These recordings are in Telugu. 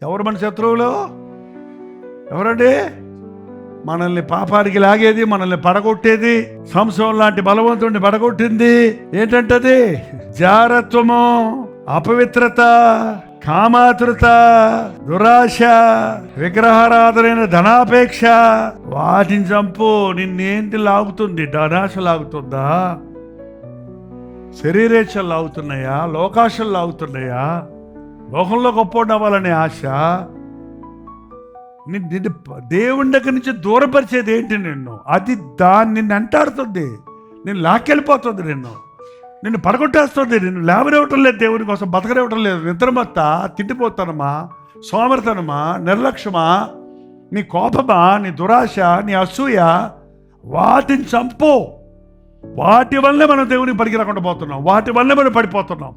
ఎవరు మన శత్రువులు? ఎవరండి? మనల్ని పాపానికి లాగేది, మనల్ని పడగొట్టేది. సంసోన్ లాంటి బలవంతుడిని పడగొట్టింది ఏంటంటది? జారత్వము, అపవిత్రత, కామాతురత, దురాశ, విగ్రహారాధనైన ధనాపేక్ష. వాటిని చంపు. నిన్నేంటి లాగుతుంది? ధనాశ లాగుతుందా? శరీరేచ్ఛలు లాగుతున్నాయా? లోకాశలు లాగుతున్నాయా? లోకంలో గొప్ప అవ్వాలనే ఆశ నిన్ను దేవుని దగ్గర నుంచి దూరపరిచేది ఏంటి? అది నిన్ను అంటాడుతుంది, నిన్ను లాక్కెళ్ళిపోతుంది, నిన్ను పడగొట్టేస్తుంది, నిన్ను లేవనివ్వటం లేదు, దేవుని కోసం బతకనివ్వటం లేదు. నిద్రమత్త, తిండిపోతానమా, సోమర్తనమా, నిర్లక్ష్యమా, నీ కోపమా, నీ దురాశ, నీ అసూయ, వాటిని చంపు. వాటి వల్లే మనం దేవునికి పనికి రాకుండా పోతున్నాం, వాటి వల్లే మనం పడిపోతున్నాం.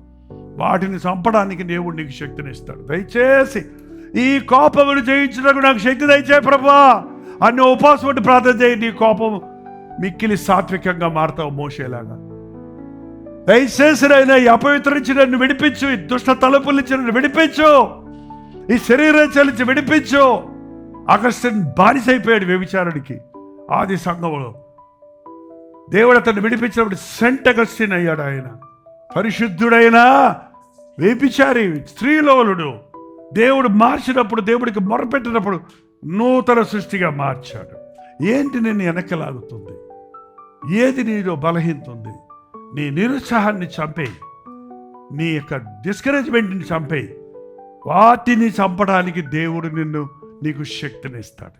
వాటిని చంపడానికి దేవుడు నీకు శక్తిని ఇస్తాడు. దయచేసి ఈ కోపమును జయించడానికి నాకు శక్తి దయచేయి ప్రభువా అన్ని ఉపవాసం ఉండి ప్రార్థన చేయి. నీ కోపం మిక్కిలి సాత్వికంగా మారుతావు మోషేలాగా. దయచేసి అయినా ఈ అపవిత్రించి నన్ను విడిపించు, ఈ దుష్ట తలుపుల నుంచి నన్ను విడిపించు, ఈ శరీరాల నుంచి విడిపించు. అగస్టిన్ బానిసైపోయాడు వ్యభిచారుడికి. ఆది సంఘంలో దేవుడు అతన్ని విడిపించినప్పుడు సెంట్ అగస్టిన్ అయ్యాడు. ఆయన పరిశుద్ధుడైన వ్యభిచారి, స్త్రీలోలుడు. దేవుడు మార్చినప్పుడు, దేవుడికి మొరపెట్టినప్పుడు నూతన సృష్టిగా మార్చాడు. ఏంటి నిన్ను వెనకలాగుతుంది? ఏది నీలో బలహీనత ఉంది? నీ నిరుత్సాహాన్ని చంపేయి, నీ యొక్క డిస్కరేజ్మెంట్ని చంపేయి. వాటిని చంపడానికి దేవుడు నీకు శక్తిని ఇస్తాడు.